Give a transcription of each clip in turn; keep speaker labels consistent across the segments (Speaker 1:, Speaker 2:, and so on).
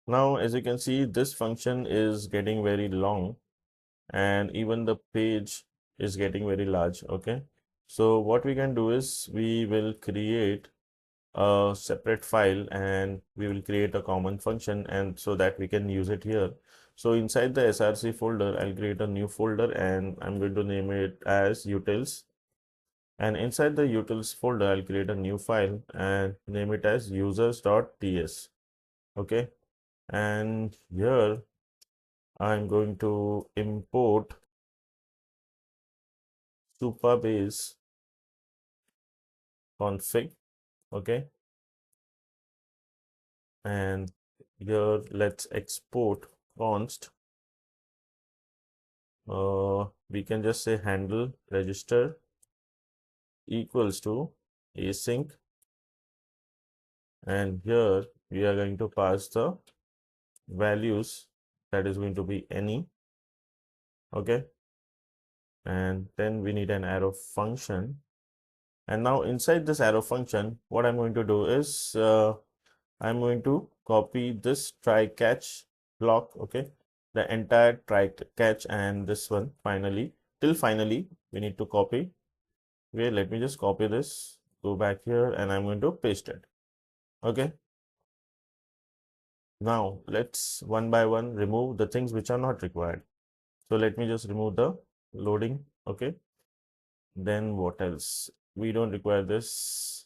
Speaker 1: Now, as you can see, this function is getting very long and even the page is getting very large. Okay. So what we can do is we will create a separate file and we will create a common function and so that we can use it here. So inside the src folder, I'll create a new folder and I'm going to name it as utils. And inside the utils folder, I'll create a new file and name it as users.ts. Okay. And here I'm going to import Supabase config. Okay. And here let's export const. We can just say handle register equals to async. And here we are going to pass the values that is going to be any. Okay. And then we need an arrow function. And now inside this arrow function, what I'm going to do is I'm going to copy this try catch block. Okay. The entire try catch and this one finally till finally we need to copy. Okay, let me just copy this, go back here, and I'm going to paste it. Okay. Now let's one by one remove the things which are not required. So let me just remove the loading. Okay. Then what else? We don't require this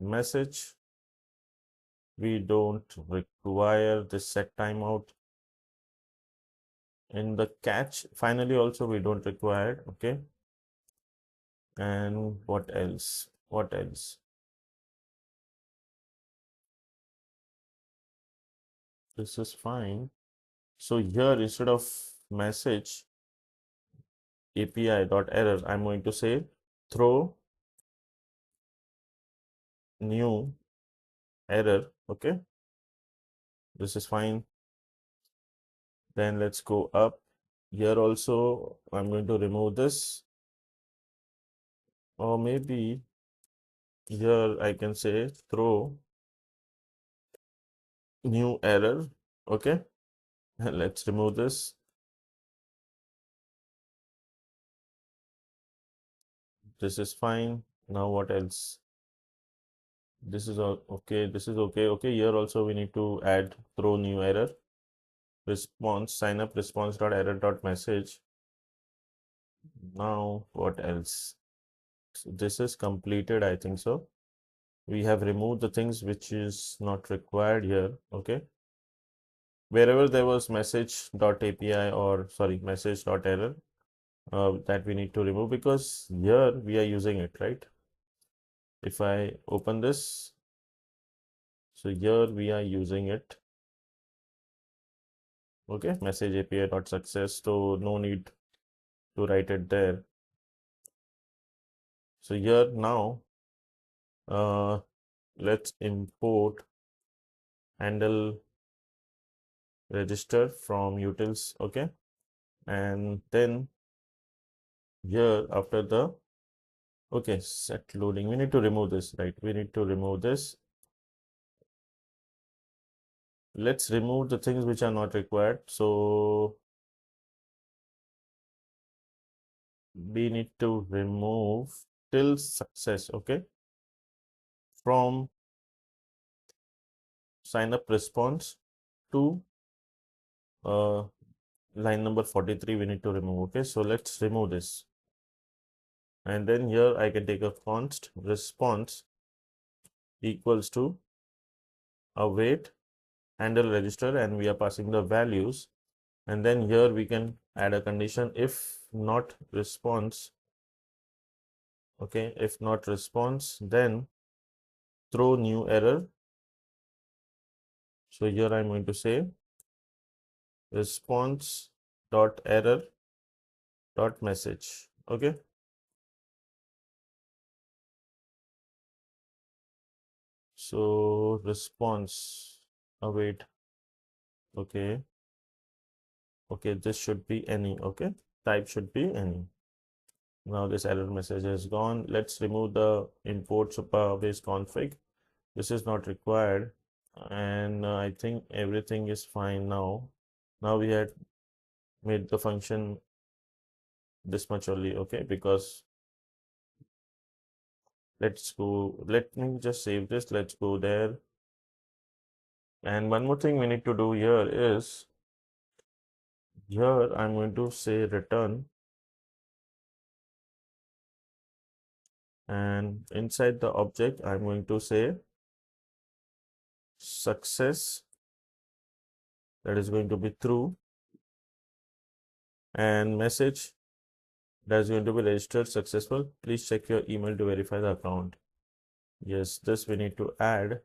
Speaker 1: message. We don't require this set timeout. In the catch, finally also we don't require it. Okay. And what else? What else? This is fine. So here instead of message API.error, I'm going to say throw new error. Okay. This is fine. Then let's go up. Here also, I'm going to remove this. Or maybe here I can say throw new error. Okay. Let's remove this. This is fine. Now what else? This is all okay. This is okay. Okay. Here also we need to add throw new error. Response sign up response.error.message. Now what else? So this is completed, I think so. We have removed the things which is not required here. Okay. Wherever there was message.api or sorry, message.error that we need to remove because here we are using it, right? If I open this, so here we are using it. Okay, message api.success. So no need to write it there. So here now, let's import handle register from utils. Okay, and then here after the okay set loading, we need to remove this, right? We need to remove this. Let's remove the things which are not required. So we need to remove till success. Okay, from sign up response to line number 43 we need to remove. Okay, so let's remove this. And then here I can take a const response equals to await handle register and we are passing the values. And then here we can add a condition if not response. Okay, if not response, then throw new error. So here I'm going to say response dot error dot message. Okay. So response await. Okay. Okay, this should be any. Okay, type should be any. Now this error message is gone. Let's remove the import Supabase config. This is not required. and I think everything is fine now. Now we had made the function this much only, okay, because let's go, let me just save this, let's go there. And one more thing we need to do here is, here I'm going to say return, and inside the object I'm going to say success, that is going to be true, and message, that is going to be registered successful. Please check your email to verify the account. Yes, this we need to add.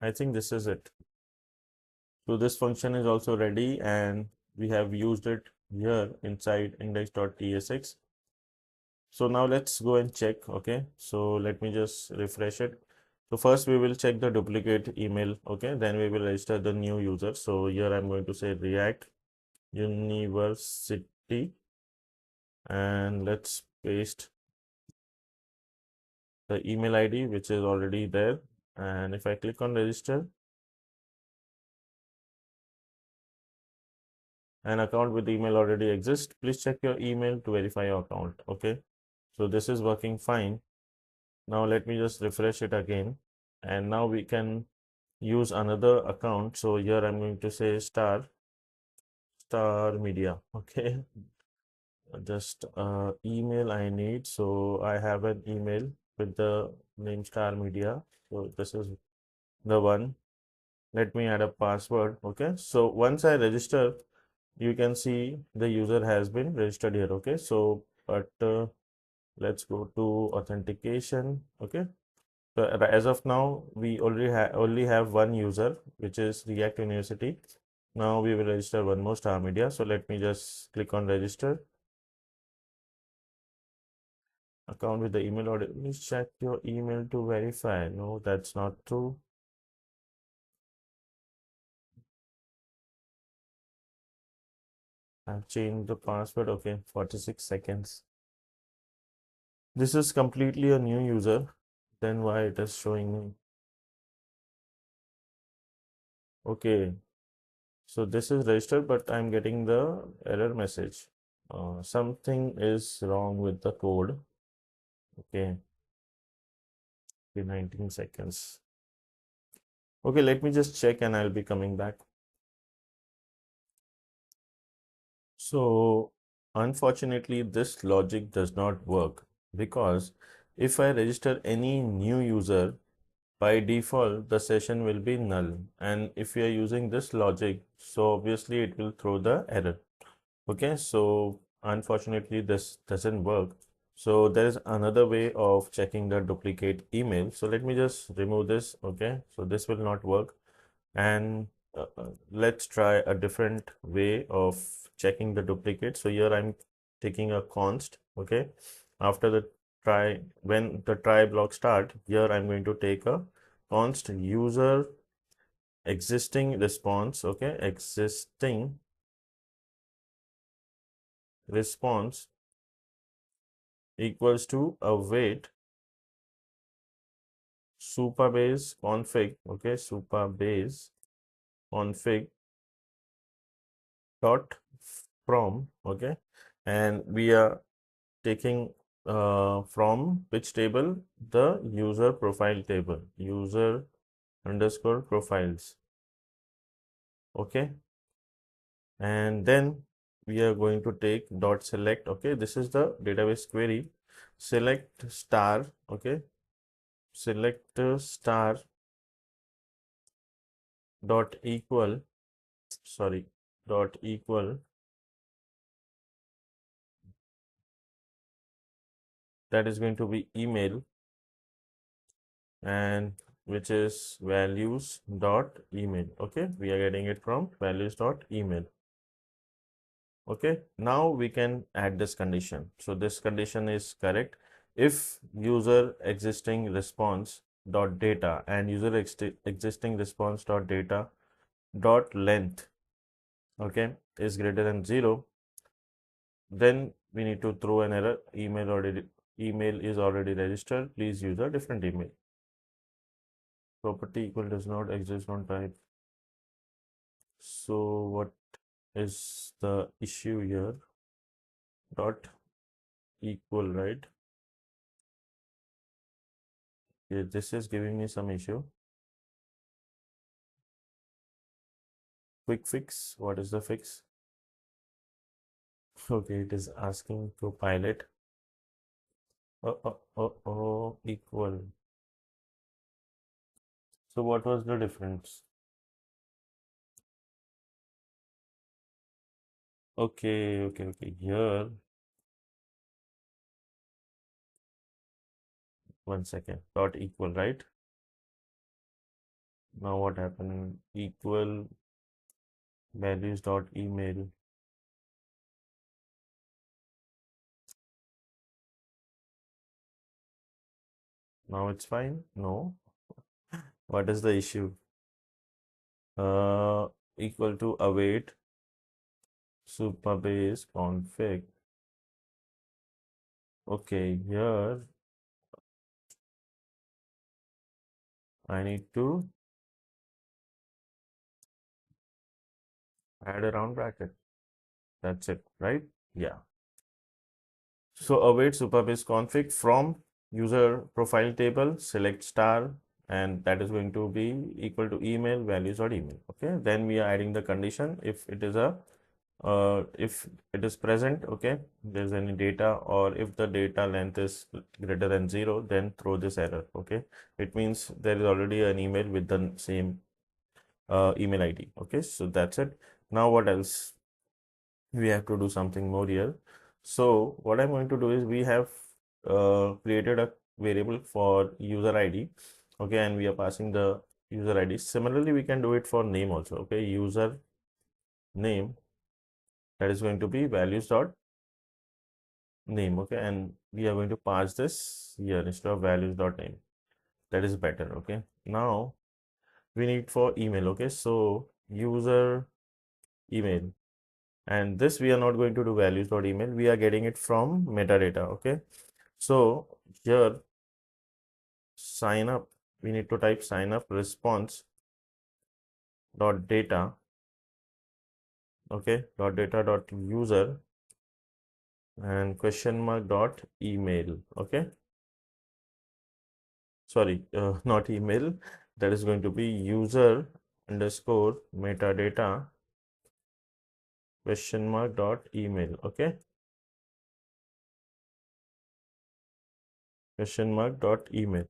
Speaker 1: I think this is it. So this function is also ready, and we have used it here inside index.tsx. So now let's go and check. Okay, so let me just refresh it. So first we will check the duplicate email. Okay, then we will register the new user. So here I'm going to say React University, and let's paste the email ID which is already there. And if I click on register, an account with email already exists. Please check your email to verify your account. Okay, so this is working fine. Now let me just refresh it again, and now we can use another account. So here I'm going to say star media. Okay, just email I need. So I have an email with the name star media. So this is the one. Let me add a password. Okay, so once I register, you can see the user has been registered here. Okay, so but let's go to authentication. Okay, so as of now we only have one user, which is React University. Now we will register one more star media. So let me just click on register account with the email order. Please check your email to verify. No, that's not true. I've changed the password. Okay, 46 seconds. This is completely a new user. Then why it is showing me? Okay, so this is registered, but I'm getting the error message. Something is wrong with the code. Okay, 19 seconds. Okay, let me just check and I'll be coming back. So, unfortunately, this logic does not work, because if I register any new user, by default, the session will be null. And if we are using this logic, so obviously it will throw the error. Okay, so unfortunately, this doesn't work. So there is another way of checking the duplicate email. So let me just remove this. Okay, so this will not work. And let's try a different way of checking the duplicate. So here I'm taking a const. Okay, after the try, when the try block start, here I'm going to take a const user existing response. Okay, existing response equals to await Supabase config. Okay, Supabase config dot from. Okay, and we are taking from which table? The user profile table, user underscore profiles. Okay, and then we are going to take dot select. Okay, this is the database query. Select star. Okay, select star dot equal, sorry, dot equal, that is going to be email, and which is values dot email. Okay, we are getting it from values dot email. Okay, now we can add this condition. So this condition is correct if user existing response dot data and user existing response dot data dot length, okay, is greater than 0. Then we need to throw an error. Email is already registered. Please use a different email. property equal does not exist on type. So what is the issue here? Dot equal, right? Yeah, this is giving me some issue. Quick fix. What is the fix? Okay, it is asking to pilot. Equal. So what was the difference? Okay. Here, 1 second. Dot equal, right? Now what happened? Equal values dot email. Now it's fine? No. What is the issue? Uh, Equal to await Supabase config. Okay, here I need to add a round bracket. That's it, right? Yeah. So await Supabase config from user profile table, select star, and that is going to be equal to email values or email. Okay. Then we are adding the condition if it is present, okay, there's any data, or if the data length is greater than 0, then throw this error. Okay. It means there is already an email with the same email ID. Okay. So that's it. Now what else? We have to do something more here. So what I'm going to do is we have created a variable for user ID, okay, and we are passing the user ID. Similarly, we can do it for name also, okay, user name, that is going to be values dot name, okay, and we are going to pass this here instead of values dot name. That is better, okay. Now we need for email, okay, so user email. And this we are not going to do values dot email. We are getting it from metadata. Okay. So here sign up. We need to type sign up response dot data. Okay. Dot data dot user and question mark dot email. Okay. Sorry, not email. That is going to be user underscore metadata question mark dot email. Okay. Question mark dot email.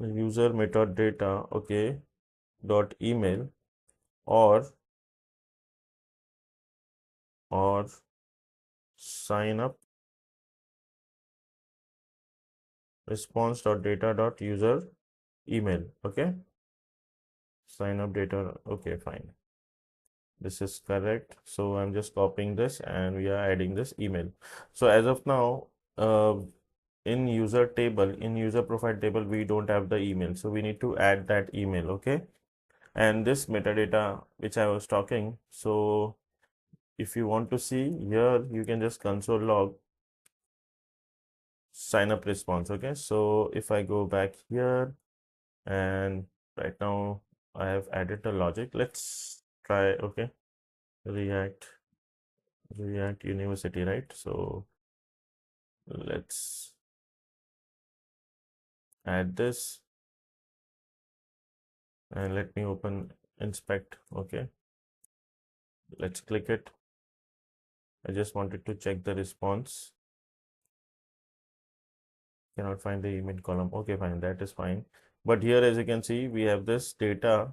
Speaker 1: User metadata. Okay. Dot email or sign up response.data.user email. Okay. Sign up data. Okay, fine. This is correct. So I'm just copying this and we are adding this email. So as of now, in user table, in user profile table, we don't have the email. So we need to add that email. Okay. And this metadata which I was talking. So if you want to see here, you can just console log sign up response. Okay. So if I go back here, and right now I have added the logic. Let's try, okay, React University, right? So let's add this and let me open inspect. Okay, let's click it. I just wanted to check the response. Cannot find the email column. Okay, fine, that is fine. But here, as you can see, we have this data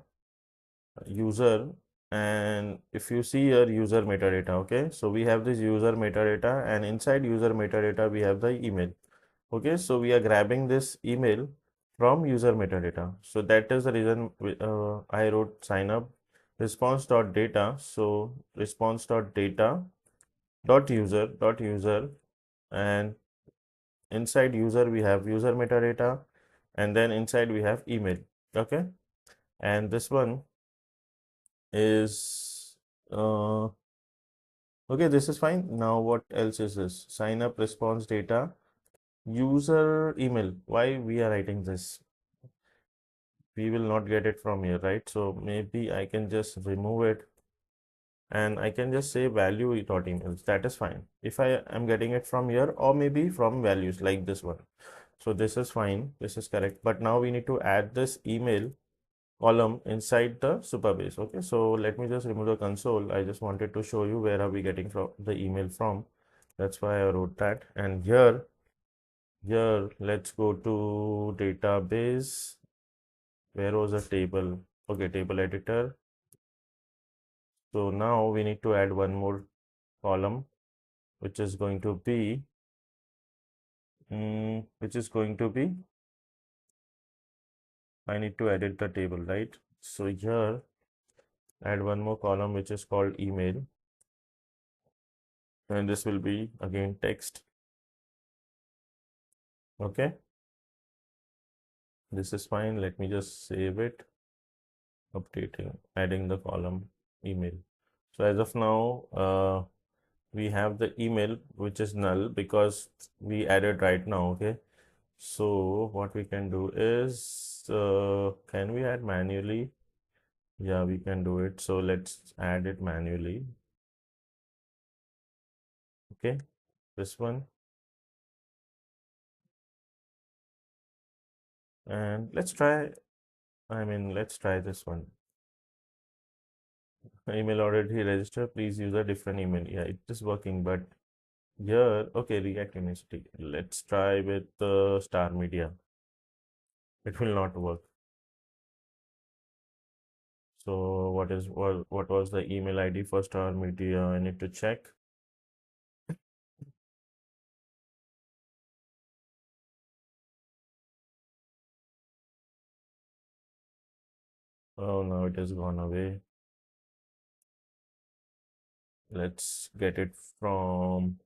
Speaker 1: user, and if you see here user metadata, okay, so we have this user metadata, and inside user metadata we have the email. Okay, so we are grabbing this email from user metadata. So that is the reason I wrote sign up response.data. So response.data dot user, and inside user we have user metadata, and then inside we have email. Okay, and this one is okay, this is fine. Now what else is this? Sign up response data user email. Why we are writing this? we will not get it from here, right? So maybe I can just remove it and I can just say value dot emails. That is fine. If I am getting it from here or maybe from values like this one. So this is fine. This is correct. But now we need to add this email column inside the Supabase. Okay, so let me just remove the console. I just wanted to show you where are we getting from the email from. That's why I wrote that. And here, let's go to database. Where was the table? Okay, table editor. So now we need to add one more column, which is going to be, I need to edit the table, right? So here, add one more column, which is called email. And this will be again text. Okay. This is fine. Let me just save it, updating, adding the column email. So as of now, we have the email which is null because we added right now. Okay. So what we can do is, can we add manually? Yeah, we can do it. So let's add it manually. Okay. This one. And let's try, let's try this one. Email already registered. Please use a different email. Yeah, it is working, but here, okay, React University. Let's try with Star Media. It will not work. So what was the email ID for Star Media? I need to check. Oh, now it has gone away. Let's get it from.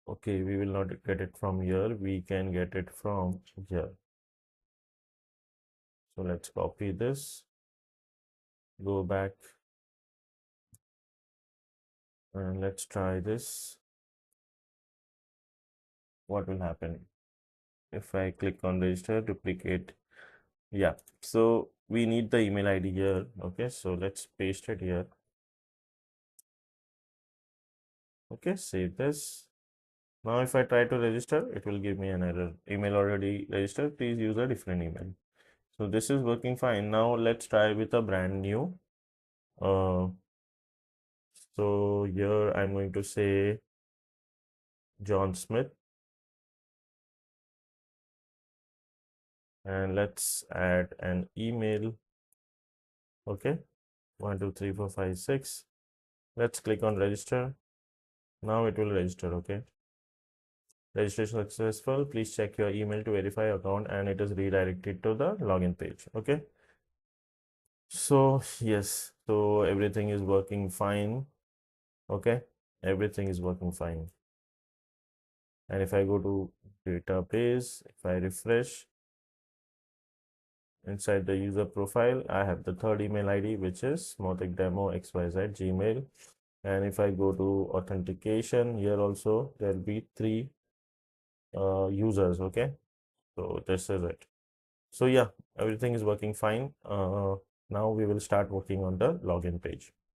Speaker 1: Okay, we will not get it from here. We can get it from here. So let's copy this, go back, and let's try this. What will happen if I click on register, duplicate? Yeah, so we need the email ID here. Okay, so let's paste it here. Okay, save this. Now if I try to register, it will give me an error. Email already registered, please use a different email. So this is working fine. Now let's try with a brand new. Uh, so here I'm going to say John Smith, and let's add an email. Okay, 1, 2, 3, 4, 5, 6. Let's click on register. Now it will register. Okay. Registration successful. Please check your email to verify account, and it is redirected to the login page. Okay. So yes, so everything is working fine. Okay. Everything is working fine. And if I go to database, if I refresh inside the user profile, I have the third email ID, which is moticdemo@xyz gmail. And if I go to authentication, here also there'll be three users. Okay. So this is it. So yeah, everything is working fine. Now we will start working on the login page.